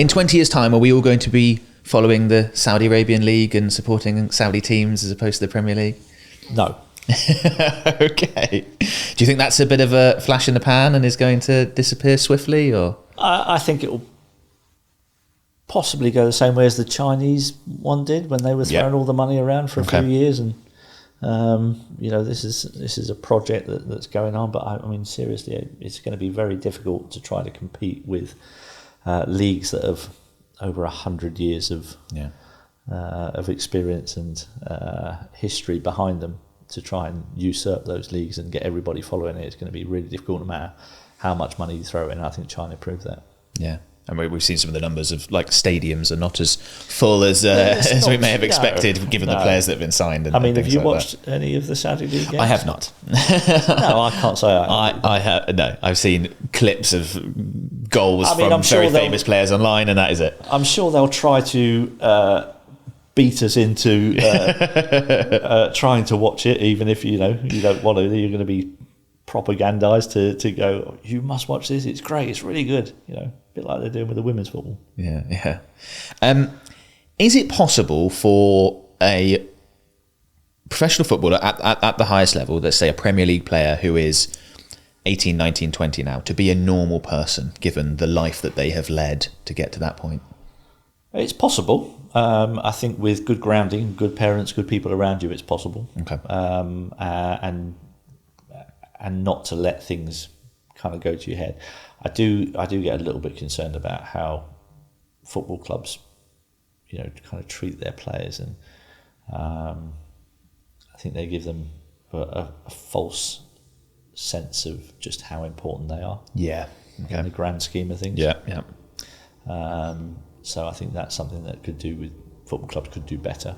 In 20 years' time, are we all going to be following the Saudi Arabian League and supporting Saudi teams as opposed to the Premier League? No. Okay. Do you think that's a bit of a flash in the pan and is going to disappear swiftly, or? I think it will possibly go the same way as the Chinese one did when they were throwing all the money around for a few years, and this is a project that's going on. But I mean, seriously, it's going to be very difficult to try to compete with leagues that have over 100 years of experience and history behind them. To try and usurp those leagues and get everybody following it, it's going to be really difficult no matter how much money you throw in. I think China proved that. Yeah. And we've seen some of the numbers of like stadiums are not as full as we may have expected, given the players that have been signed. And, have you watched any of the Saudi League games? I have not. No, I can't say I have. No, I've seen clips of goals from very famous players online, and that is it. I'm sure they'll try to beat us into trying to watch it, even if you don't want to. You're going to be propagandized to go, you must watch this, it's great, it's really good, a bit like they're doing with the women's football. Yeah. Is it possible for a professional footballer at the highest level, let's say a Premier League player who is 18, 19, 20 now, to be a normal person given the life that they have led to get to that point? It's possible. I think with good grounding, good parents, good people around you, it's possible. Okay. And not to let things kind of go to your head. I do get a little bit concerned about how football clubs, kind of treat their players, and I think they give them a false sense of just how important they are. Yeah. Okay. In the grand scheme of things. Yeah. So I think that's something that football clubs could do better.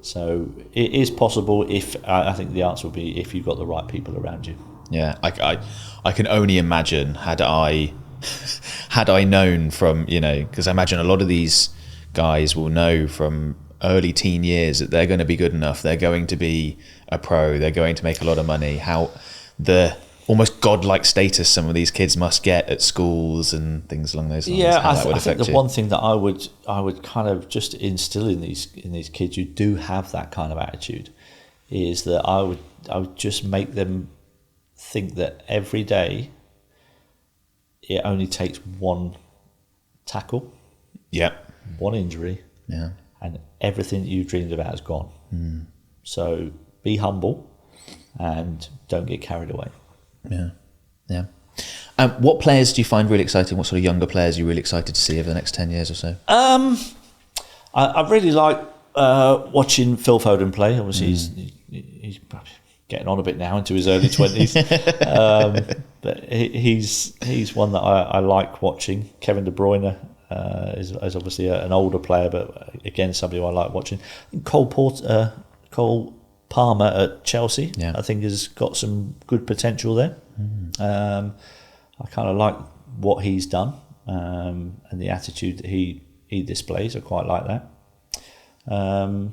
So it is possible if I think the answer would be if you've got the right people around you. Yeah, I can only imagine had I known from, because I imagine a lot of these guys will know from early teen years that they're going to be good enough, they're going to be a pro, they're going to make a lot of money, how the almost godlike status some of these kids must get at schools and things along those lines. Yeah, I think the one thing that I would kind of just instill in these kids who do have that kind of attitude is that I would just make them think that every day it only takes one tackle, one injury, and everything that you've dreamed about is gone. So be humble and don't get carried away. Yeah. What players do you find really exciting? What sort of younger players are you really excited to see over the next 10 years or so? I really like watching Phil Foden play. Obviously, he's getting on a bit now into his early 20s. But he's one that I like watching. Kevin De Bruyne is obviously an older player, but again, somebody I like watching. Cole Palmer at Chelsea, I think has got some good potential there. I kind of like what he's done and the attitude that he displays. I quite like that. I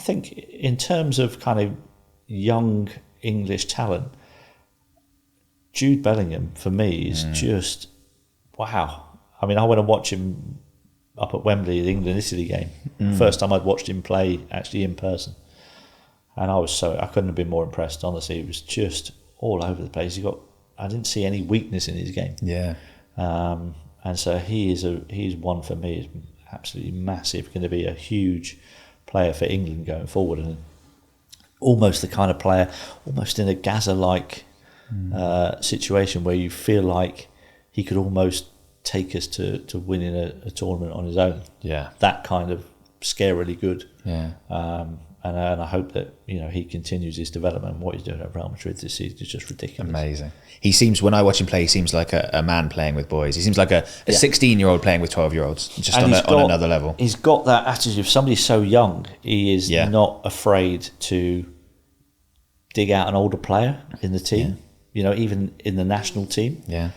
think in terms of kind of young English talent, Jude Bellingham for me is just wow. I mean, I went and watched him up at Wembley, the England-Italy game. First time I'd watched him play actually in person. And I couldn't have been more impressed, honestly. He was just all over the place. I didn't see any weakness in his game. Yeah. And so he's one for me, is absolutely massive, going to be a huge player for England going forward, and almost the kind of player, almost in a Gaza-like situation where you feel like he could almost take us to winning a tournament on his own. Yeah. That kind of scarily good. Yeah. And I hope that he continues his development. And what he's doing at Real Madrid this season is just ridiculous. Amazing. He seems, when I watch him play, he seems like a man playing with boys. He seems like a 16-year-old playing with 12-year-olds, just on another level. He's got that attitude. If somebody's so young, he is not afraid to dig out an older player in the team. Even in the national team. Yeah.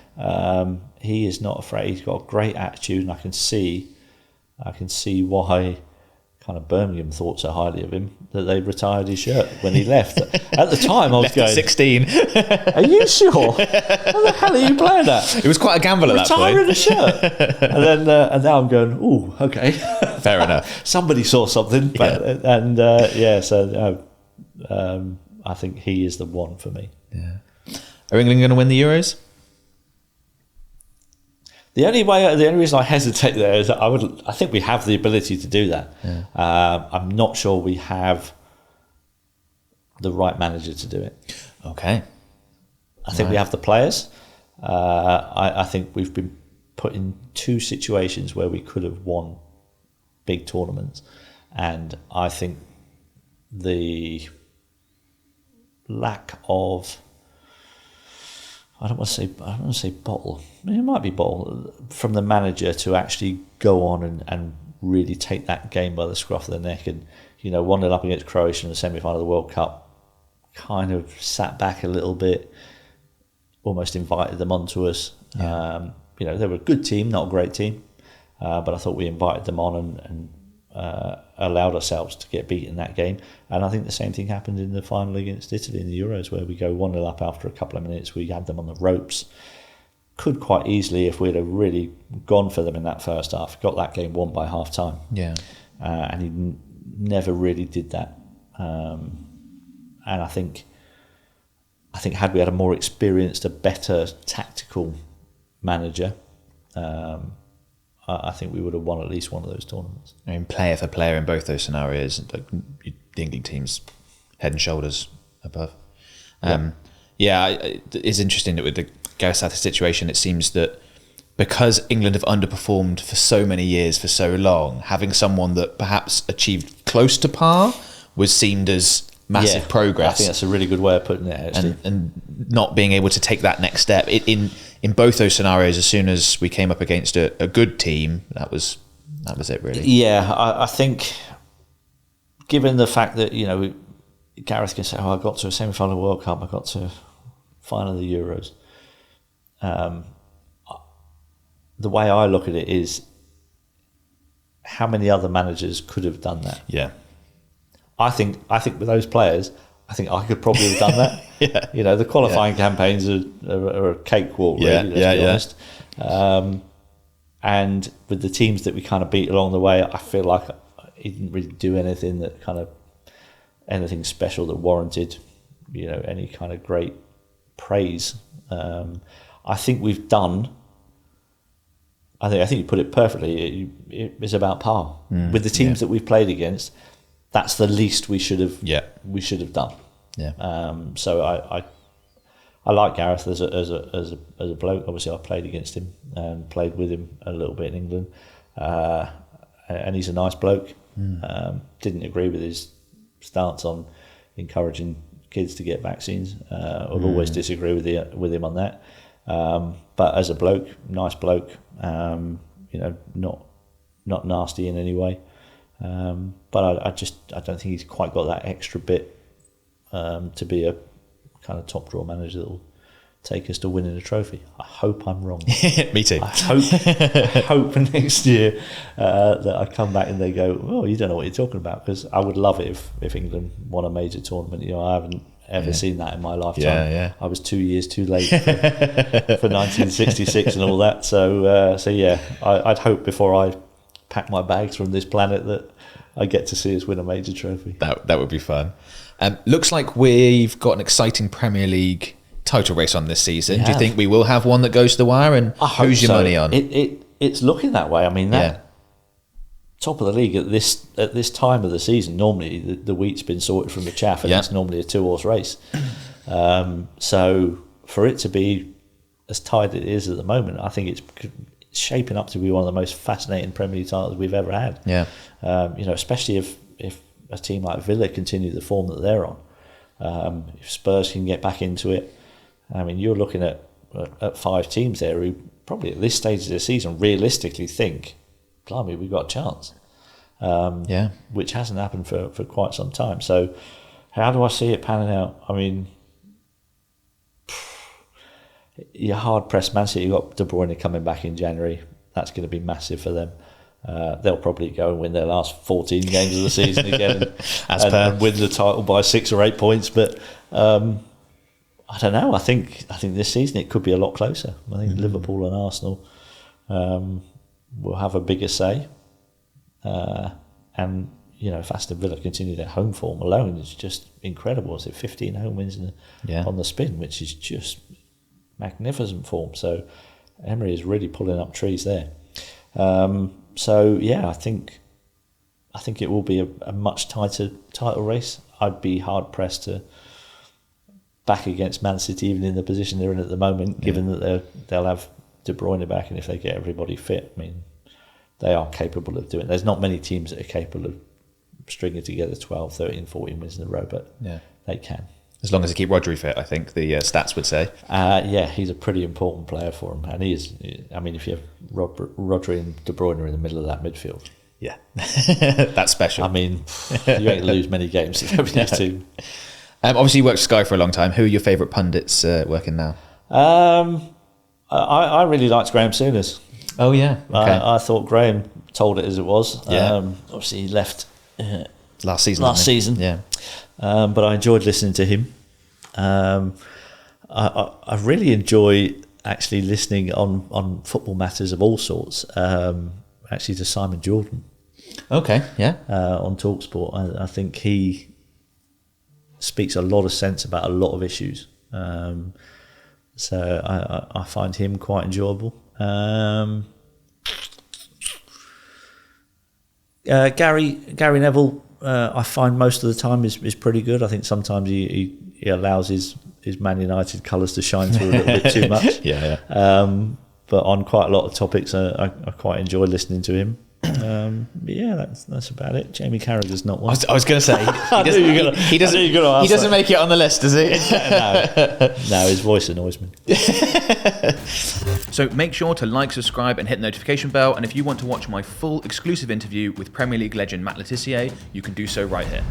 He is not afraid. He's got a great attitude, and I can see why kind of Birmingham thought so highly of him that they retired his shirt when he left. At the time, I was Left going, at 16. are you sure? How the hell are you playing at? It was quite a gamble at that Retiring point. a shirt. And now I'm going, ooh, okay. Fair enough. Somebody saw something. But, so I think he is the one for me. Yeah. Are England going to win the Euros? The only reason I hesitate there is that I think we have the ability to do that. Yeah. I'm not sure we have the right manager to do it. Okay. I think we have the players. I think we've been put in two situations where we could have won big tournaments, and I think the lack of, I don't want to say bottle. It might be bottle from the manager to actually go on and really take that game by the scruff of the neck. And 1-0 up against Croatia in the semi-final of the World Cup, kind of sat back a little bit, almost invited them onto us. Yeah. They were a good team, not a great team, but I thought we invited them on and allowed ourselves to get beat in that game. And I think the same thing happened in the final against Italy in the Euros, where we go 1-0 up after a couple of minutes. We had them on the ropes. Could quite easily, if we'd have really gone for them in that first half, got that game won by half time. Yeah. And he never really did that. And I think had we had a more experienced, a better tactical manager, I think we would have won at least one of those tournaments. I mean, player for player in both those scenarios, the England team's head and shoulders above. It's interesting that with the Gareth Southgate situation, it seems that because England have underperformed for so many years, for so long, having someone that perhaps achieved close to par was seen as massive progress. I think that's a really good way of putting it, actually. And not being able to take that next step. In both those scenarios, as soon as we came up against a good team, that was it, really. Yeah, I think, given the fact that, Gareth can say, I got to a semi-final of the World Cup, I got to final of the Euros. The way I look at it is, how many other managers could have done that? Yeah. I think with those players, I think I could probably have done that. Yeah. The qualifying campaigns are a cakewalk, really, let's be honest. And with the teams that we kind of beat along the way, I feel like he didn't really do anything special that warranted, any kind of great praise. I think we've done. I think you put it perfectly. It's about par with the teams that we've played against. That's the least we should have. Yeah. We should have done. Yeah. So I like Gareth as a bloke. Obviously, I played against him and played with him a little bit in England, and he's a nice bloke. Didn't agree with his stance on encouraging kids to get vaccines. I'll always disagree with him on that. But as a bloke, nice bloke. Not nasty in any way. But I don't think he's quite got that extra bit to be a kind of top draw manager that will take us to winning a trophy. I hope I'm wrong. Me too. I hope next year that I come back and they go, oh, you don't know what you're talking about, because I would love it if England won a major tournament. I haven't ever seen that in my lifetime. Yeah. I was 2 years too late for 1966 and all that. So I'd hope before I pack my bags from this planet that I get to see us win a major trophy. That would be fun. Looks like we've got an exciting Premier League title race on this season. Do you think we will have one that goes to the wire? And who's your money on? It's looking that way. I mean, top of the league at this time of the season, normally the wheat's been sorted from the chaff, and it's normally a 2-horse race. So for it to be as tight as it is at the moment, I think it's shaping up to be one of the most fascinating Premier League titles we've ever had. Yeah. Especially if a team like Villa continue the form that they're on. If Spurs can get back into it, I mean, you're looking at 5 teams there who probably at this stage of the season realistically think, blimey, we've got a chance. Which hasn't happened for quite some time. So how do I see it panning out? I mean, you're hard pressed. Man City, you've got De Bruyne coming back in January. That's going to be massive for them. They'll probably go and win their last 14 games of the season again and win the title by 6 or 8 points. But I don't know. I think this season it could be a lot closer. I think Liverpool and Arsenal will have a bigger say. And if Aston Villa continue their home form alone, it's just incredible. Is it 15 home wins on the spin, which is just magnificent form. So Emery is really pulling up trees there. I think it will be a much tighter title race. I'd be hard pressed to back against Man City, even in the position they're in at the moment, given that they'll have De Bruyne back, and if they get everybody fit, I mean, they are capable of doing it. There's not many teams that are capable of stringing together 12, 13, 14 wins in a row, but they can. As long as they keep Rodri fit, I think the stats would say. He's a pretty important player for them. And he is, I mean, if you have Rodri and De Bruyne in the middle of that midfield. Yeah, that's special. I mean, you ain't going to lose many games with these two. Obviously, you worked for Sky for a long time. Who are your favourite pundits working now? I really liked Graham Souness. Oh, yeah. Okay. I thought Graham told it as it was. Yeah. Obviously, he left last season. Yeah. But I enjoyed listening to him. I really enjoy actually listening on football matters of all sorts. Actually, to Simon Jordan. Okay, yeah. On TalkSport, I think he speaks a lot of sense about a lot of issues. So I find him quite enjoyable. Gary Neville, I find most of the time is pretty good. I think sometimes he allows his Man United colours to shine through a little bit too much. Yeah. But on quite a lot of topics, I quite enjoy listening to him. That's about it. Jamie Carragher's not one. I was going to say he doesn't make it on the list, does he? No, his voice annoys me. So make sure to like, subscribe, and hit the notification bell. And if you want to watch my full exclusive interview with Premier League legend Matt Le Tissier, you can do so right here.